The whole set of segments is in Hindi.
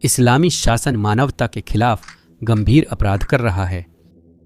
इस्लामी शासन मानवता के खिलाफ गंभीर अपराध कर रहा है।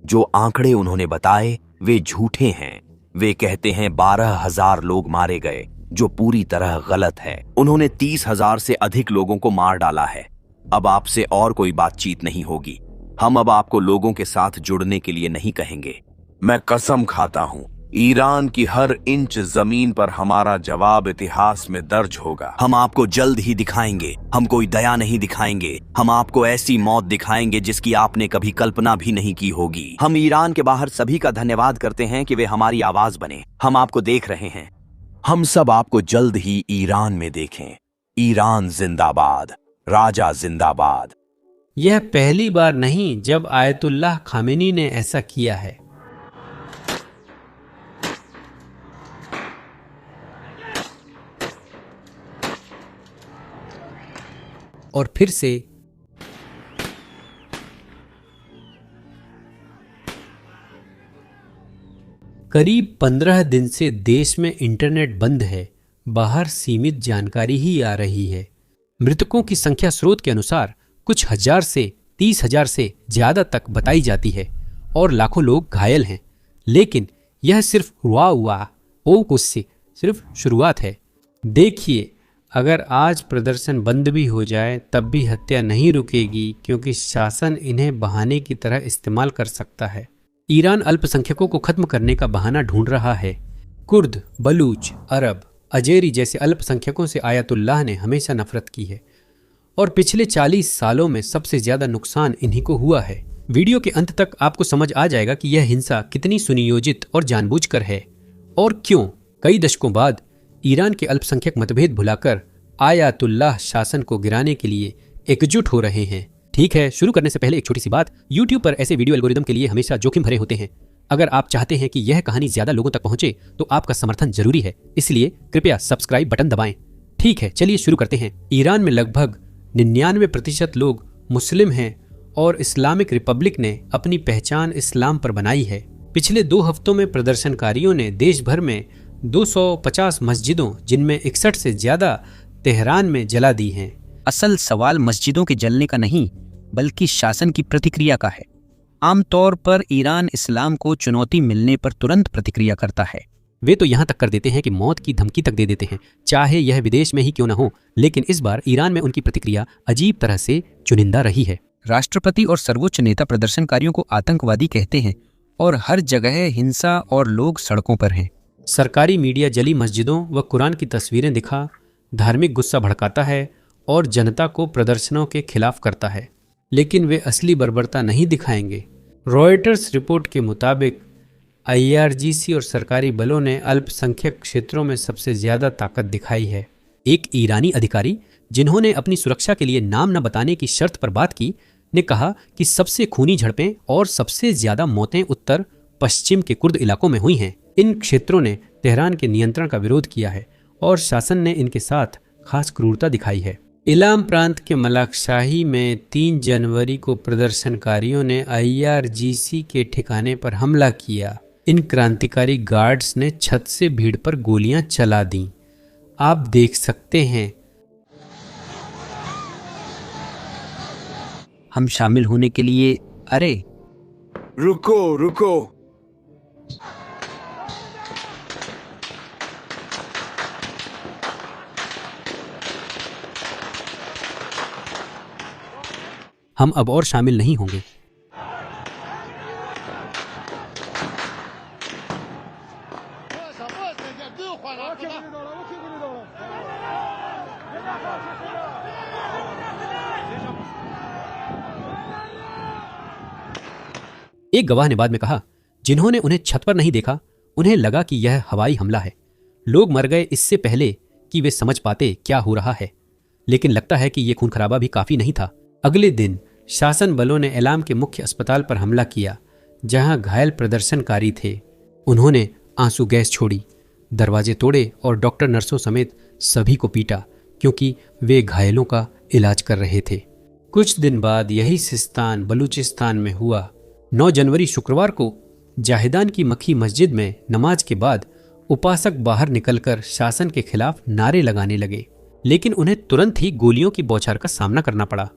जो आंकड़े उन्होंने बताए वे झूठे हैं। वे कहते हैं 12,000 लोग मारे गए, जो पूरी तरह गलत है। उन्होंने 30,000 से अधिक लोगों को मार डाला है। अब आपसे और कोई बातचीत नहीं होगी। हम अब आपको लोगों के साथ जुड़ने के लिए नहीं कहेंगे। मैं कसम खाता हूं, ईरान की हर इंच जमीन पर हमारा जवाब इतिहास में दर्ज होगा। हम आपको जल्द ही दिखाएंगे। हम कोई दया नहीं दिखाएंगे। हम आपको ऐसी मौत दिखाएंगे जिसकी आपने कभी कल्पना भी नहीं की होगी। हम ईरान के बाहर सभी का धन्यवाद करते हैं कि वे हमारी आवाज बने। हम आपको देख रहे हैं। हम सब आपको जल्द ही ईरान में देखें। ईरान जिंदाबाद, राजा जिंदाबाद। यह पहली बार नहीं जब आयतुल्लाह खामेनी ने ऐसा किया है। और फिर से करीब 15 दिन से देश में इंटरनेट बंद है। बाहर सीमित जानकारी ही आ रही है। मृतकों की संख्या स्रोत के अनुसार कुछ हजार से 30,000 से ज्यादा तक बताई जाती है और लाखों लोग घायल हैं। लेकिन यह सिर्फ कुछ से सिर्फ शुरुआत है। देखिए, अगर आज प्रदर्शन बंद भी हो जाए तब भी हत्या नहीं रुकेगी, क्योंकि शासन इन्हें बहाने की तरह इस्तेमाल कर सकता है। ईरान अल्पसंख्यकों को खत्म करने का बहाना ढूंढ रहा है। कुर्द, बलूच, अरब, अजेरी जैसे अल्पसंख्यकों से आयतुल्लाह ने हमेशा नफरत की है और पिछले 40 सालों में सबसे ज्यादा नुकसान इन्हीं को हुआ है। वीडियो के अंत तक आपको समझ आ जाएगा कि यह हिंसा कितनी सुनियोजित और जानबूझकर है और क्यों। कई दशकों बाद ईरान के अल्पसंख्यक मतभेद भुलाकर आयतुल्लाह शासन को गिराने के लिए एकजुट हो रहे हैं। ठीक है, शुरू करने से पहले एक छोटी सी बात। YouTube पर ऐसे वीडियो एल्गोरिदम के लिए हमेशा जोखिम भरे होते हैं। अगर आप चाहते हैं कि यह कहानी ज्यादा लोगों तक पहुंचे तो आपका समर्थन जरूरी है, इसलिए कृपया सब्सक्राइब बटन दबाएं। ठीक है, चलिए शुरू करते हैं। ईरान में लगभग 99% लोग मुस्लिम हैं और इस्लामिक रिपब्लिक ने अपनी पहचान इस्लाम पर बनाई है। पिछले 2 हफ्तों में प्रदर्शनकारियों ने देश भर में 250 मस्जिदों, जिनमें 61 से ज्यादा तेहरान में, जला दी हैं। असल सवाल मस्जिदों के जलने का नहीं, बल्कि शासन की प्रतिक्रिया का है। आमतौर पर ईरान इस्लाम को चुनौती मिलने पर तुरंत प्रतिक्रिया करता है। वे तो यहाँ तक कर देते हैं कि मौत की धमकी तक दे देते हैं, चाहे यह विदेश में ही क्यों न हो। लेकिन इस बार ईरान में उनकी प्रतिक्रिया अजीब तरह से चुनिंदा रही है। राष्ट्रपति और सर्वोच्च नेता प्रदर्शनकारियों को आतंकवादी कहते हैं और हर जगह हिंसा और लोग सड़कों पर हैं। सरकारी मीडिया जली मस्जिदों व कुरान की तस्वीरें दिखा धार्मिक गुस्सा भड़काता है और जनता को प्रदर्शनों के खिलाफ करता है, लेकिन वे असली बर्बरता नहीं दिखाएंगे। रॉयटर्स रिपोर्ट के मुताबिक IRGC और सरकारी बलों ने अल्पसंख्यक क्षेत्रों में सबसे ज्यादा ताकत दिखाई है। एक ईरानी अधिकारी, जिन्होंने अपनी सुरक्षा के लिए नाम न बताने की शर्त पर बात की, ने कहा कि सबसे खूनी झड़पें और सबसे ज्यादा मौतें उत्तर पश्चिम के कुर्द इलाकों में हुई हैं। इन क्षेत्रों ने तेहरान के नियंत्रण का विरोध किया है और शासन ने इनके साथ खास क्रूरता दिखाई है। इलाम प्रांत के मलाकशाही में 3 जनवरी को प्रदर्शनकारियों ने IRGC के ठिकाने पर हमला किया। इन क्रांतिकारी गार्ड्स ने छत से भीड़ पर गोलियां चला दी। आप देख सकते हैं। हम शामिल होने के लिए अरे रुको। हम अब और शामिल नहीं होंगे। एक गवाह ने बाद में कहा, जिन्होंने उन्हें छत पर नहीं देखा, उन्हें लगा कि यह हवाई हमला है। लोग मर गए इससे पहले कि वे समझ पाते क्या हो रहा है। लेकिन लगता है कि यह खून खराबा भी काफी नहीं था। अगले दिन शासन बलों ने एलाम के मुख्य अस्पताल पर हमला किया, जहां घायल प्रदर्शनकारी थे। उन्होंने आंसू गैस छोड़ी, दरवाजे तोड़े और डॉक्टर नर्सों समेत सभी को पीटा, क्योंकि वे घायलों का इलाज कर रहे थे। कुछ दिन बाद यही सिस्तान बलूचिस्तान में हुआ। 9 जनवरी शुक्रवार को जाहिदान की मक्खी मस्जिद में नमाज के बाद उपासक बाहर निकलकर शासन के खिलाफ नारे लगाने लगे, लेकिन उन्हें तुरंत ही गोलियों की बौछार का सामना करना पड़ा।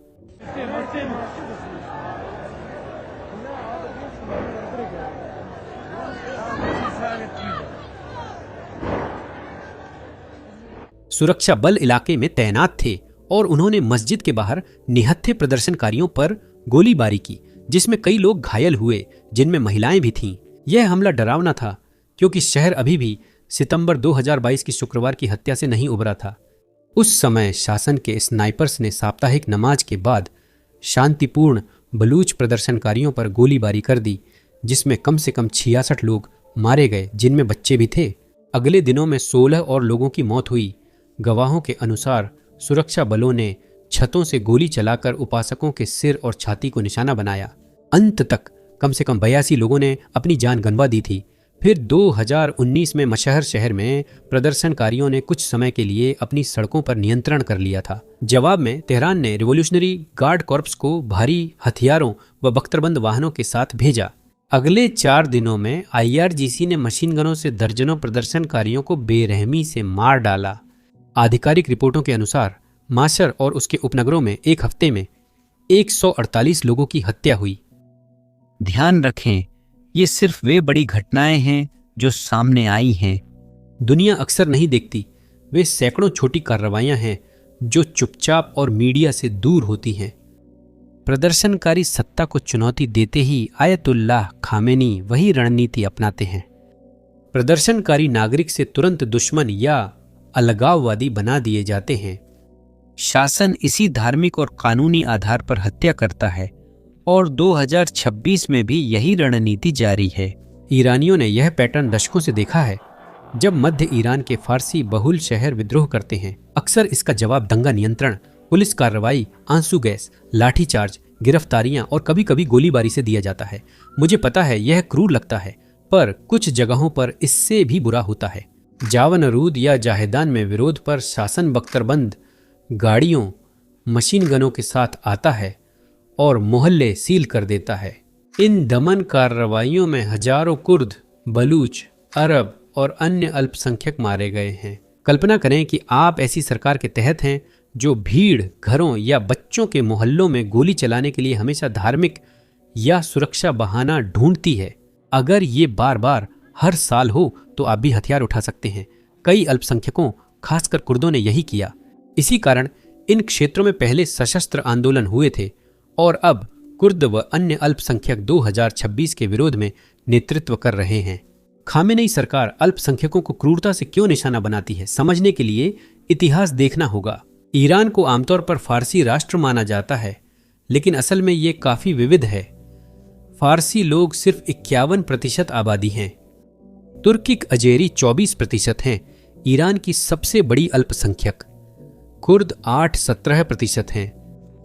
सुरक्षा बल इलाके में तैनात थे और उन्होंने मस्जिद के बाहर निहत्थे प्रदर्शनकारियों पर गोलीबारी की, जिसमें कई लोग घायल हुए, जिनमें महिलाएं भी थीं। यह हमला डरावना था क्योंकि शहर अभी भी सितंबर 2022 की शुक्रवार की हत्या से नहीं उबरा था। उस समय शासन के स्नाइपर्स ने साप्ताहिक नमाज के बाद शांतिपूर्ण बलूच प्रदर्शनकारियों पर गोलीबारी कर दी, जिसमें कम से कम 66 लोग मारे गए, जिनमें बच्चे भी थे। अगले दिनों में 16 और लोगों की मौत हुई। गवाहों के अनुसार सुरक्षा बलों ने छतों से गोली चलाकर उपासकों के सिर और छाती को निशाना बनाया। अंत तक कम से कम 82 लोगों ने अपनी जान गंवा दी थी। फिर 2019 में मशहर शहर में प्रदर्शनकारियों ने कुछ समय के लिए अपनी सड़कों पर नियंत्रण कर लिया था। जवाब में तेहरान ने रिवॉल्यूशनरी गार्ड कॉर्प्स को भारी हथियारों व बख्तरबंद वाहनों के साथ भेजा। अगले 4 दिनों में IRGC ने मशीन गनों से दर्जनों प्रदर्शनकारियों को बेरहमी से मार डाला। आधिकारिक रिपोर्टों के अनुसार माशर और उसके उपनगरों में एक हफ्ते में 148 लोगों की हत्या हुई। ध्यान रखें, ये सिर्फ वे बड़ी घटनाएं हैं जो सामने आई हैं। दुनिया अक्सर नहीं देखती वे सैकड़ों छोटी कार्रवाइयां हैं जो चुपचाप और मीडिया से दूर होती हैं। प्रदर्शनकारी सत्ता को चुनौती देते ही आयतुल्लाह खामेनी वही रणनीति अपनाते हैं। प्रदर्शनकारी नागरिक से तुरंत दुश्मन या अलगाववादी बना दिए जाते हैं। शासन इसी धार्मिक और कानूनी आधार पर हत्या करता है और 2026 में भी यही रणनीति जारी है। ईरानियों ने यह पैटर्न दशकों से देखा है। जब मध्य ईरान के फारसी बहुल शहर विद्रोह करते हैं, अक्सर इसका जवाब दंगा नियंत्रण, पुलिस कार्रवाई, आंसू गैस, लाठीचार्ज, गिरफ्तारियां और कभी कभी गोलीबारी से दिया जाता है। मुझे पता है यह क्रूर लगता है, पर कुछ जगहों पर इससे भी बुरा होता है। जावनरूद या जाहेदान में विरोध पर शासन बख्तरबंद गाड़ियों, मशीन गनों के साथ आता है और मोहल्ले सील कर देता है। इन दमन कार्रवाइयों में हजारों कुर्द, बलूच, अरब और अन्य अल्पसंख्यक मारे गए हैं। कल्पना करें कि आप ऐसी सरकार के तहत हैं जो भीड़, घरों या बच्चों के मोहल्लों में गोली चलाने के लिए हमेशा धार्मिक या सुरक्षा बहाना ढूंढती है। अगर ये बार बार हर साल हो तो आप भी हथियार उठा सकते हैं। कई अल्पसंख्यकों, खासकर कुर्दों ने यही किया। इसी कारण इन क्षेत्रों में पहले सशस्त्र आंदोलन हुए थे और अब कुर्द व अन्य अल्पसंख्यक 2026 के विरोध में नेतृत्व कर रहे हैं। खामेनेई सरकार अल्पसंख्यकों को क्रूरता से क्यों निशाना बनाती है, समझने के लिए इतिहास देखना होगा। ईरान को आमतौर पर फारसी राष्ट्र माना जाता है, लेकिन असल में ये काफी विविध है। फारसी लोग सिर्फ 51% आबादी हैं। तुर्किक अजेरी 24% हैं। ईरान की सबसे बड़ी अल्पसंख्यक कुर्द 8-17% हैं।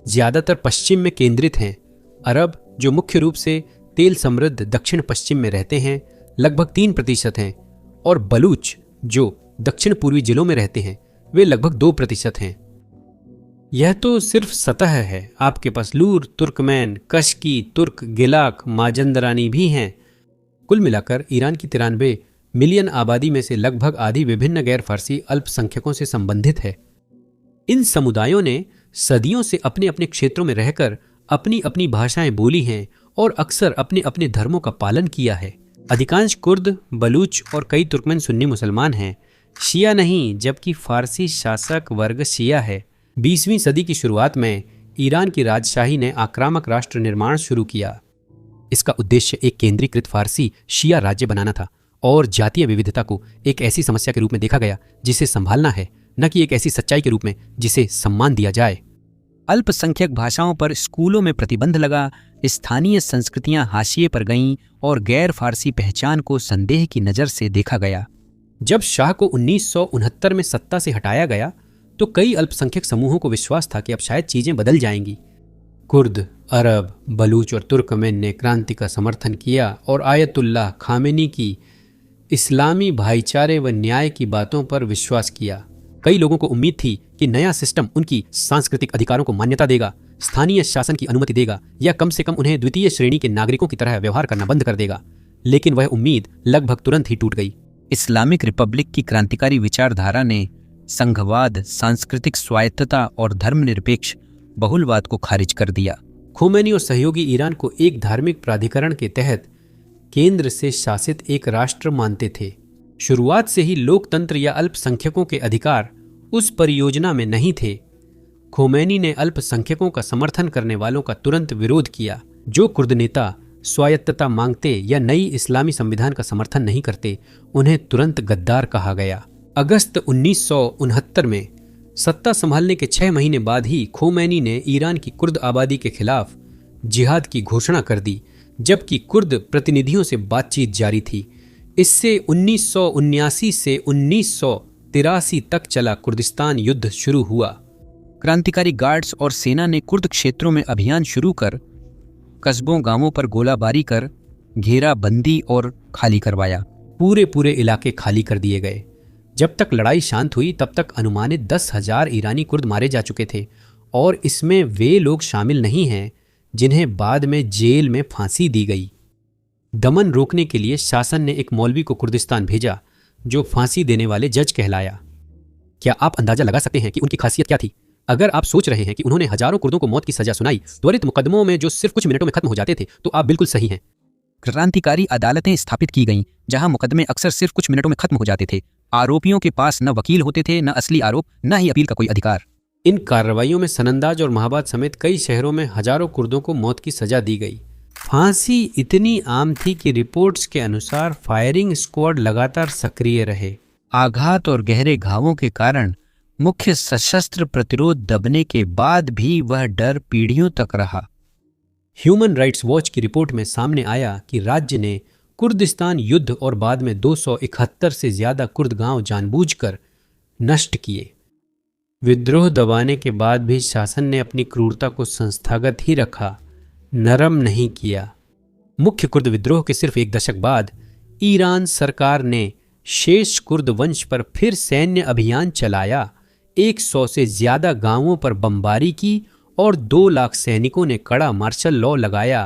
ज्यादातर पश्चिम में केंद्रित हैं। अरब, जो मुख्य रूप से तेल समृद्ध दक्षिण पश्चिम में रहते हैं, लगभग 3% हैं और बलूच, जो दक्षिण पूर्वी जिलों में रहते हैं, वे लगभग 2% हैं। यह तो सिर्फ सतह है। आपके पास लूर, तुर्कमैन, कश्की, तुर्क, गिलाक, माजंदरानी भी हैं। कुल मिलाकर ईरान की 93 मिलियन आबादी में से लगभग आधी विभिन्न गैर फारसी अल्पसंख्यकों से संबंधित है। इन समुदायों ने सदियों से अपने अपने क्षेत्रों में रहकर अपनी अपनी भाषाएं बोली हैं और अक्सर अपने अपने धर्मों का पालन किया है। अधिकांश कुर्द, बलूच और कई तुर्कमेन सुन्नी मुसलमान हैं, शिया नहीं, जबकि फारसी शासक वर्ग शिया है। 20वीं सदी की शुरुआत में ईरान की राजशाही ने आक्रामक राष्ट्र निर्माण शुरू किया। इसका उद्देश्य एक केंद्रीकृत फारसी शिया राज्य बनाना था और जातीय विविधता को एक ऐसी समस्या के रूप में देखा गया जिसे संभालना है, न कि एक ऐसी सच्चाई के रूप में जिसे सम्मान दिया जाए। अल्पसंख्यक भाषाओं पर स्कूलों में प्रतिबंध लगा, स्थानीय संस्कृतियां हाशिए पर गईं और गैर फारसी पहचान को संदेह की नज़र से देखा गया। जब शाह को 1969 में सत्ता से हटाया गया तो कई अल्पसंख्यक समूहों को विश्वास था कि अब शायद चीजें बदल जाएंगी। कुर्द, अरब, बलूच और तुर्कमेन ने क्रांति का समर्थन किया और आयतुल्लाह खामेनी की इस्लामी भाईचारे व न्याय की बातों पर विश्वास किया। कई लोगों को उम्मीद थी कि नया सिस्टम उनकी सांस्कृतिक अधिकारों को मान्यता देगा, स्थानीय शासन की अनुमति देगा या कम से कम उन्हें द्वितीय श्रेणी के नागरिकों की तरह व्यवहार करना बंद कर देगा। लेकिन वह उम्मीद लगभग तुरंत ही टूट गई। इस्लामिक रिपब्लिक की क्रांतिकारी विचारधारा ने संघवाद, सांस्कृतिक स्वायत्तता और धर्मनिरपेक्ष बहुलवाद को खारिज कर दिया। खोमेनी और सहयोगी ईरान को एक धार्मिक प्राधिकरण के तहत केंद्र से शासित एक राष्ट्र मानते थे। शुरुआत से ही लोकतंत्र या अल्पसंख्यकों के अधिकार उस परियोजना में नहीं थे। खोमैनी ने अल्पसंख्यकों का समर्थन करने वालों का तुरंत विरोध किया। जो कुर्द नेता स्वायत्तता मांगते या नई इस्लामी संविधान का समर्थन नहीं करते, उन्हें तुरंत गद्दार कहा गया। अगस्त 1969 में सत्ता संभालने के 6 महीने बाद ही खोमैनी ने ईरान की कुर्द आबादी के खिलाफ जिहाद की घोषणा कर दी, जबकि कुर्द प्रतिनिधियों से बातचीत जारी थी। इससे 1979 से 1983 तक चला कुर्दिस्तान युद्ध शुरू हुआ। क्रांतिकारी गार्ड्स और सेना ने कुर्द क्षेत्रों में अभियान शुरू कर कस्बों गांवों पर गोलाबारी कर घेराबंदी और खाली करवाया। पूरे इलाके खाली कर दिए गए। जब तक लड़ाई शांत हुई तब तक अनुमानित 10,000 ईरानी कुर्द मारे जा चुके थे, और इसमें वे लोग शामिल नहीं हैं जिन्हें बाद में जेल में फांसी दी गई। दमन रोकने के लिए शासन ने एक मौलवी को कुर्दिस्तान भेजा जो फांसी देने वाले जज कहलाया। क्या आप अंदाजा लगा सकते हैं कि उनकी खासियत क्या थी? अगर आप सोच रहे हैं कि उन्होंने हजारों कुर्दों को मौत की सजा सुनाई त्वरित मुकदमों में जो सिर्फ कुछ मिनटों में खत्म हो जाते थे, तो आप बिल्कुल सही हैं। क्रांतिकारी अदालतें स्थापित की गईं, जहां मुकदमे अक्सर सिर्फ कुछ मिनटों में खत्म हो जाते थे। आरोपियों के पास न वकील होते थे, न असली आरोप, न ही अपील का कोई अधिकार। इन कार्रवाइयों में सनंदाज और महाबाद समेत कई शहरों में हजारों कुर्दों को मौत की सजा दी गई। फांसी इतनी आम थी कि रिपोर्ट्स के अनुसार फायरिंग स्क्वाड लगातार सक्रिय रहे। आघात और गहरे घावों के कारण मुख्य सशस्त्र प्रतिरोध दबने के बाद भी वह डर पीढ़ियों तक रहा। ह्यूमन राइट्स वॉच की रिपोर्ट में सामने आया कि राज्य ने कुर्दिस्तान युद्ध और बाद में 271 से ज्यादा कुर्द गांव जानबूझकर नष्ट किए। विद्रोह दबाने के बाद भी शासन ने अपनी क्रूरता को संस्थागत ही रखा, नरम नहीं किया। मुख्य कुर्द विद्रोह के सिर्फ 1 दशक बाद ईरान सरकार ने शेष कुर्द वंश पर फिर सैन्य अभियान चलाया। 100 से ज्यादा गांवों पर बमबारी की और 2 लाख सैनिकों ने कड़ा मार्शल लॉ लगाया।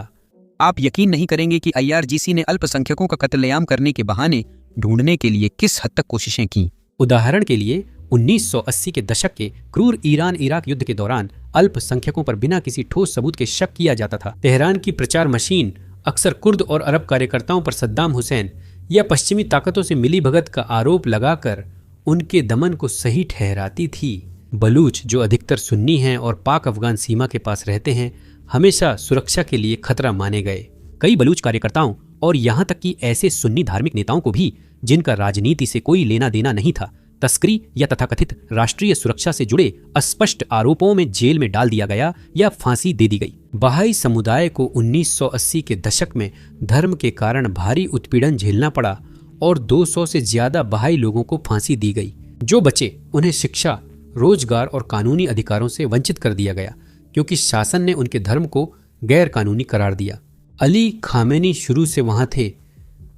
आप यकीन नहीं करेंगे कि IRGC ने अल्पसंख्यकों का कत्लेआम करने के बहाने ढूंढने के लिए किस हद तक कोशिशें की। उदाहरण के लिए 1980 के दशक के क्रूर ईरान इराक युद्ध के दौरान अल्पसंख्यकों पर बिना किसी ठोस सबूत के शक किया जाता था। तेहरान की प्रचार मशीन अक्सर कुर्द और अरब कार्यकर्ताओं पर सद्दाम हुसैन या पश्चिमी ताकतों से मिलीभगत का आरोप लगाकर उनके दमन को सही ठहराती थी। बलूच, जो अधिकतर सुन्नी हैं और पाक अफगान सीमा के पास रहते हैं, हमेशा सुरक्षा के लिए खतरा माने गए। कई बलूच कार्यकर्ताओं और यहाँ तक कि ऐसे सुन्नी धार्मिक नेताओं को भी, जिनका राजनीति से कोई लेना देना नहीं था, तस्करी या तथाकथित राष्ट्रीय सुरक्षा से जुड़े अस्पष्ट आरोपों में जेल में डाल दिया गया या फांसी दे दी गई। बहाई समुदाय को 1980 के दशक में धर्म के कारण भारी उत्पीड़न झेलना पड़ा और 200 से ज्यादा बहाई लोगों को फांसी दी गई। जो बचे उन्हें शिक्षा, रोजगार और कानूनी अधिकारों से वंचित कर दिया गया क्योंकि शासन ने उनके धर्म को गैर कानूनी करार दिया। अली खामेनी शुरू से वहां थे,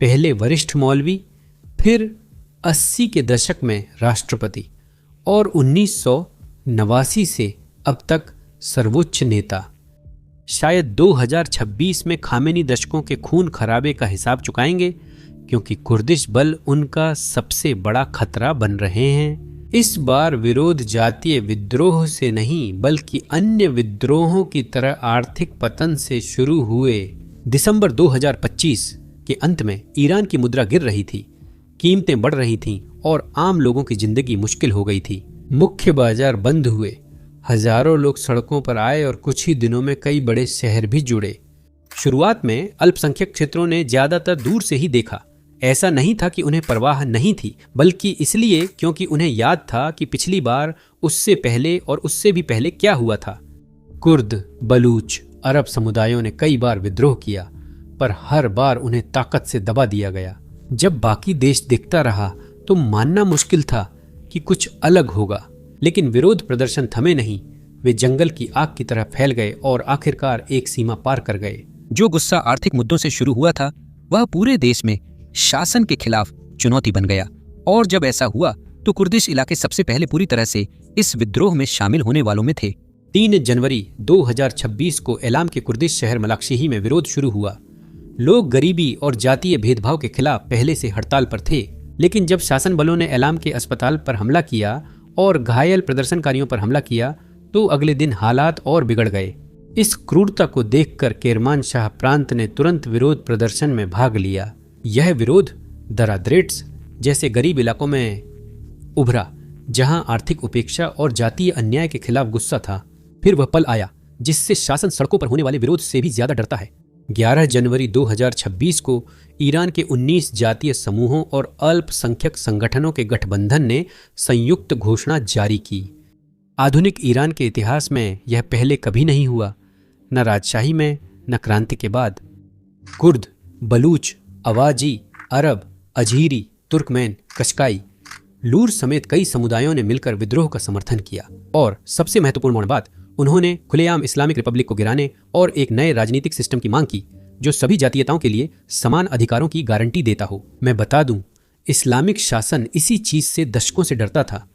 पहले वरिष्ठ मौलवी, फिर 80 के दशक में राष्ट्रपति और 1989 से अब तक सर्वोच्च नेता। शायद 2026 में खामेनी दशकों के खून खराबे का हिसाब चुकाएंगे क्योंकि कुर्दिश बल उनका सबसे बड़ा खतरा बन रहे हैं। इस बार विरोध जातीय विद्रोह से नहीं बल्कि अन्य विद्रोहों की तरह आर्थिक पतन से शुरू हुए। दिसंबर 2025 के अंत में ईरान की मुद्रा गिर रही थी, कीमतें बढ़ रही थीं और आम लोगों की जिंदगी मुश्किल हो गई थी। मुख्य बाजार बंद हुए, हजारों लोग सड़कों पर आए और कुछ ही दिनों में कई बड़े शहर भी जुड़े। शुरुआत में अल्पसंख्यक क्षेत्रों ने ज्यादातर दूर से ही देखा। ऐसा नहीं था कि उन्हें परवाह नहीं थी, बल्कि इसलिए क्योंकि उन्हें याद था कि पिछली बार, उससे पहले और उससे भी पहले क्या हुआ था। कुर्द, बलूच, अरब समुदायों ने कई बार विद्रोह किया, पर हर बार उन्हें ताकत से दबा दिया गया। जब बाकी देश देखता रहा तो मानना मुश्किल था कि कुछ अलग होगा, लेकिन विरोध प्रदर्शन थमे नहीं। वे जंगल की आग की तरह फैल गए और आखिरकार एक सीमा पार कर गए। जो गुस्सा आर्थिक मुद्दों से शुरू हुआ था, वह पूरे देश में शासन के खिलाफ चुनौती बन गया। और जब ऐसा हुआ तो कुर्दिश इलाके सबसे पहले पूरी तरह से इस विद्रोह में शामिल होने वालों में थे। 3 जनवरी 2026 को एलाम के कुर्दिश शहर मलाक्शीही में विरोध शुरू हुआ। लोग गरीबी और जातीय भेदभाव के खिलाफ पहले से हड़ताल पर थे, लेकिन जब शासन बलों ने एलाम के अस्पताल पर हमला किया और घायल प्रदर्शनकारियों पर हमला किया तो अगले दिन हालात और बिगड़ गए। इस क्रूरता को देखकर केरमानशाह प्रांत ने तुरंत विरोध प्रदर्शन में भाग लिया। यह विरोध दराद्रेट्स जैसे गरीब इलाकों में उभरा, जहां आर्थिक उपेक्षा और जातीय अन्याय के खिलाफ गुस्सा था। फिर वह पल आया जिससे शासन सड़कों पर होने वाले विरोध से भी ज्यादा डरता है। 11 जनवरी 2026 को ईरान के 19 जातीय समूहों और अल्पसंख्यक संगठनों के गठबंधन ने संयुक्त घोषणा जारी की। आधुनिक ईरान के इतिहास में यह पहले कभी नहीं हुआ, न राजशाही में न क्रांति के बाद। कुर्द, बलूच, अवाजी, अरब, अजीरी, तुर्कमैन, कश्काई, लूर समेत कई समुदायों ने मिलकर विद्रोह का समर्थन किया और सबसे महत्वपूर्ण बात, उन्होंने खुलेआम इस्लामिक रिपब्लिक को गिराने और एक नए राजनीतिक सिस्टम की मांग की जो सभी जातीयताओं के लिए समान अधिकारों की गारंटी देता हो। मैं बता दूं, इस्लामिक शासन इसी चीज से दशकों से डरता था।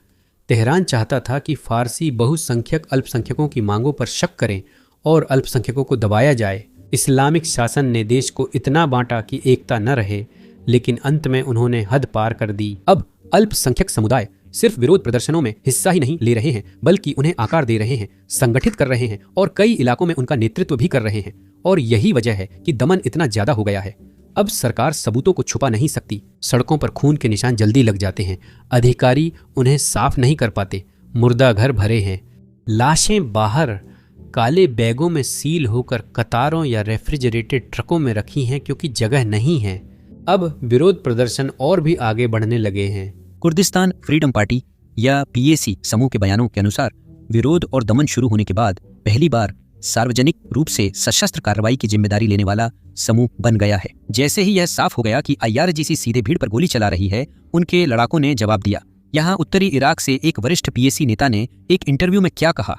तेहरान चाहता था कि फारसी बहुसंख्यक अल्पसंख्यकों की मांगों पर शक करें और अल्पसंख्यकों को दबाया जाए। इस्लामिक शासन ने देश को इतना बांटा कि एकता न रहे, लेकिन अंत में उन्होंने हद पार कर दी। अब अल्पसंख्यक समुदाय सिर्फ विरोध प्रदर्शनों में हिस्सा ही नहीं ले रहे हैं, बल्कि उन्हें आकार दे रहे हैं, संगठित कर रहे हैं और कई इलाकों में उनका नेतृत्व भी कर रहे हैं। और यही वजह है कि दमन इतना ज्यादा हो गया है। अब सरकार सबूतों को छुपा नहीं सकती। सड़कों पर खून के निशान जल्दी लग जाते हैं, अधिकारी उन्हें साफ नहीं कर पाते, मुर्दा घर भरे हैं, लाशें बाहर काले बैगों में सील होकर कतारों या रेफ्रिजरेटेड ट्रकों में रखी हैं क्योंकि जगह नहीं है। अब विरोध प्रदर्शन और भी आगे बढ़ने लगे हैं। कुर्दिस्तान फ्रीडम पार्टी या पीएसी समूह के बयानों के अनुसार विरोध और दमन शुरू होने के बाद पहली बार सार्वजनिक रूप से सशस्त्र कार्रवाई की जिम्मेदारी लेने वाला समूह बन गया है। जैसे ही यह साफ हो गया कि आईआरजीसी सीधे भीड़ पर गोली चला रही है, उनके लड़ाकों ने जवाब दिया। यहाँ उत्तरी इराक से एक वरिष्ठ पीएसी नेता ने एक इंटरव्यू में क्या कहा,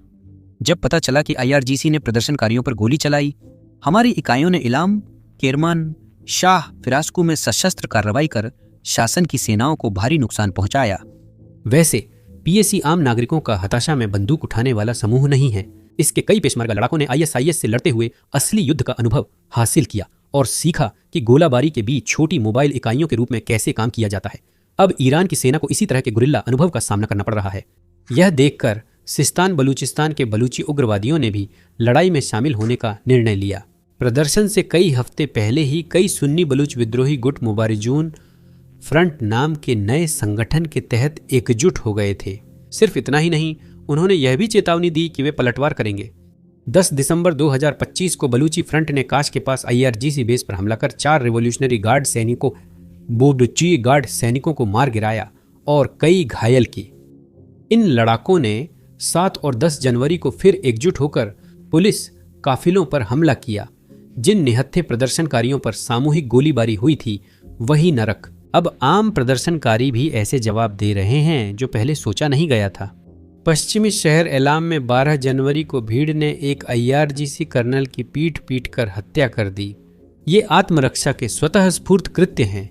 जब पता चला कि आईआरजीसी ने प्रदर्शनकारियों पर गोली चलाई, हमारी इकाइयों ने इलाम, केरमान, शाह फिरास्कू में सशस्त्र कार्रवाई कर शासन की सेनाओं को भारी नुकसान पहुंचाया। वैसे पीएसी आम नागरिकों का हताशा में बंदूक उठाने वाला समूह नहीं है। इसके कई पेशमर्गा लड़ाकों ने आईएसआईएस से लड़ते हुए असली युद्ध का अनुभव हासिल किया और सीखा कि गोलाबारी के बीच छोटी मोबाइल इकाइयों के रूप में कैसे काम किया जाता है। अब ईरान की सेना को इसी तरह के गुरिल्ला अनुभव का सामना करना पड़ रहा है। यह देखकर सिस्तान बलूचिस्तान के बलूची उग्रवादियों ने भी लड़ाई में शामिल होने का निर्णय लिया। प्रदर्शन से कई हफ्ते पहले ही कई सुन्नी बलूच विद्रोही गुट मुबारिजून फ्रंट नाम के नए संगठन के तहत एकजुट हो गए थे। सिर्फ इतना ही नहीं, उन्होंने यह भी चेतावनी दी कि वे पलटवार करेंगे। 10 दिसंबर 2025 को बलूची फ्रंट ने काश के पास आईआरजीसी बेस पर हमला कर 4 रिवॉल्यूशनरी गार्ड सैनिकों, बोडची गार्ड सैनिकों को मार गिराया और कई घायल की। इन लड़ाकों ने 7 और 10 जनवरी को फिर एकजुट होकर पुलिस काफिलों पर हमला किया। जिन निहत्थे प्रदर्शनकारियों पर सामूहिक गोलीबारी हुई थी, वही नरक। अब आम प्रदर्शनकारी भी ऐसे जवाब दे रहे हैं जो पहले सोचा नहीं गया था। पश्चिमी शहर एलाम में 12 जनवरी को भीड़ ने एक आईआरजीसी कर्नल की पीट पीट कर हत्या कर दी। ये आत्मरक्षा के स्वतः स्फूर्त कृत्य हैं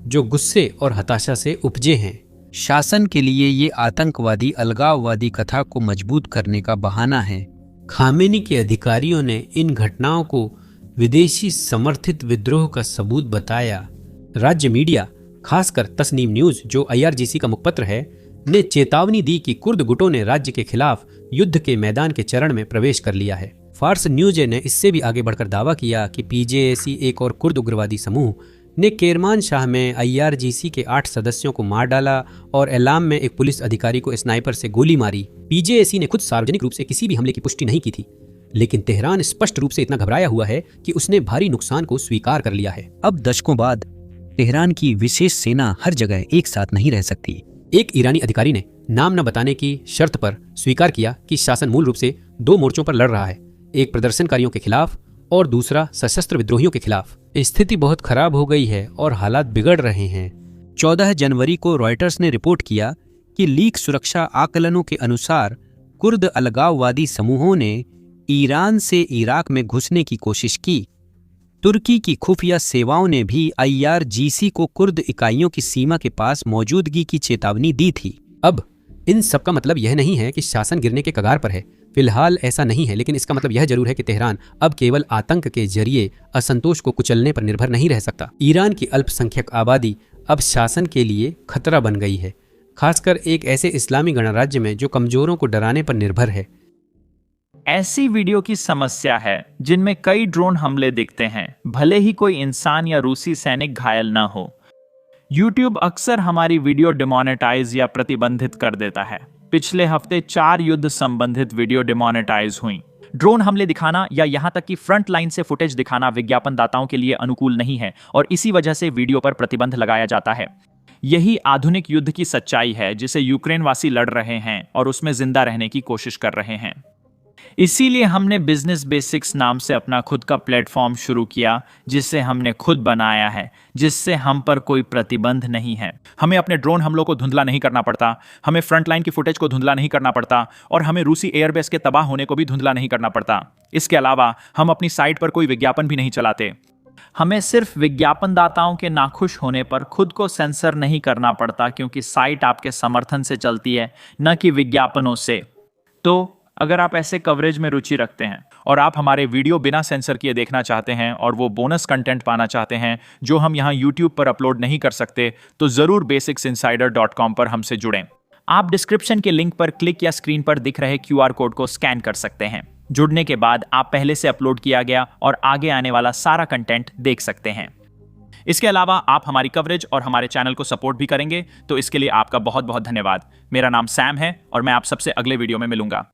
जो गुस्से और हताशा से उपजे हैं। शासन के लिए ये आतंकवादी अलगाववादी कथा को मजबूत करने का बहाना है। खामेनी के अधिकारियों ने इन घटनाओं को विदेशी समर्थित विद्रोह का सबूत बताया। राज्य मीडिया, खासकर तस्नीम न्यूज जो आईआरजीसी का मुखपत्र है, ने चेतावनी दी कि कुर्द गुटों ने राज्य के खिलाफ युद्ध के मैदान के चरण में प्रवेश कर लिया है। फार्स न्यूज ने इससे भी आगे बढ़कर दावा किया कि पीजेएसी, एक और कुर्द उग्रवादी समूह, ने केरमान शाह में आईआरजीसी के 8 सदस्यों को मार डाला और एलाम में एक पुलिस अधिकारी को स्नाइपर से गोली मारी। पीजेएसी ने खुद सार्वजनिक रूप से किसी भी हमले की पुष्टि नहीं की थी, लेकिन तेहरान स्पष्ट रूप से इतना घबराया हुआ है कि उसने भारी नुकसान को स्वीकार कर लिया है। अब दशकों बाद तेहरान की विशेष सेना हर जगह एक साथ नहीं रह सकती। एक ईरानी अधिकारी ने नाम न बताने की शर्त पर स्वीकार किया कि शासन मूल रूप से 2 मोर्चों पर लड़ रहा है, एक प्रदर्शनकारियों के खिलाफ और दूसरा सशस्त्र विद्रोहियों के खिलाफ। स्थिति बहुत खराब हो गई है और हालात बिगड़ रहे हैं। 14 जनवरी को रॉयटर्स ने रिपोर्ट किया कि लीक सुरक्षा आकलनों के अनुसार कुर्द अलगाववादी समूहों ने ईरान से इराक में घुसने की कोशिश की। तुर्की की खुफिया सेवाओं ने भी आईआरजीसी को कुर्द इकाइयों की सीमा के पास मौजूदगी की चेतावनी दी थी। अब इन सब का मतलब यह नहीं है कि शासन गिरने के कगार पर है। फिलहाल ऐसा नहीं है, लेकिन इसका मतलब यह जरूर है कि तेहरान अब केवल आतंक के जरिए असंतोष को कुचलने पर निर्भर नहीं रह सकता। ईरान की अल्पसंख्यक आबादी अब शासन के लिए खतरा बन गई है, खासकर एक ऐसे इस्लामी गणराज्य में जो कमजोरों को डराने पर निर्भर है। ऐसी वीडियो की समस्या है जिनमें कई ड्रोन हमले दिखते हैं, भले ही कोई इंसान या रूसी सैनिक घायल न हो। YouTube अक्सर हमारी वीडियो डिमोनेटाइज या प्रतिबंधित कर देता है। पिछले हफ्ते 4 युद्ध संबंधित वीडियो डिमोनेटाइज हुई। ड्रोन हमले दिखाना या यहां तक कि फ्रंट लाइन से फुटेज दिखाना विज्ञापनदाताओं के लिए अनुकूल नहीं है और इसी वजह से वीडियो पर प्रतिबंध लगाया जाता है। यही आधुनिक युद्ध की सच्चाई है जिसे यूक्रेन वासी लड़ रहे हैं और उसमें जिंदा रहने की कोशिश कर रहे हैं। इसीलिए हमने बिजनेस बेसिक्स नाम से अपना खुद का प्लेटफॉर्म शुरू किया, जिसे हमने खुद बनाया है, जिससे हम पर कोई प्रतिबंध नहीं है। हमें अपने ड्रोन हमलों को धुंधला नहीं करना पड़ता, हमें फ्रंटलाइन की फुटेज को धुंधला नहीं करना पड़ता और हमें रूसी एयरबेस के तबाह होने को भी धुंधला नहीं करना पड़ता। इसके अलावा हम अपनी साइट पर कोई विज्ञापन भी नहीं चलाते। हमें सिर्फ विज्ञापनदाताओं के नाखुश होने पर खुद को सेंसर नहीं करना पड़ता, क्योंकि साइट आपके समर्थन से चलती है, न कि विज्ञापनों से। तो अगर आप ऐसे कवरेज में रुचि रखते हैं और आप हमारे वीडियो बिना सेंसर किए देखना चाहते हैं और वो बोनस कंटेंट पाना चाहते हैं जो हम यहाँ YouTube पर अपलोड नहीं कर सकते, तो जरूर basicsinsider.com पर हमसे जुड़ें। आप डिस्क्रिप्शन के लिंक पर क्लिक या स्क्रीन पर दिख रहे QR कोड को स्कैन कर सकते हैं। जुड़ने के बाद आप पहले से अपलोड किया गया और आगे आने वाला सारा कंटेंट देख सकते हैं। इसके अलावा आप हमारी कवरेज और हमारे चैनल को सपोर्ट भी करेंगे, तो इसके लिए आपका बहुत बहुत धन्यवाद। मेरा नाम सैम है और मैं आप सबसे अगले वीडियो में मिलूंगा।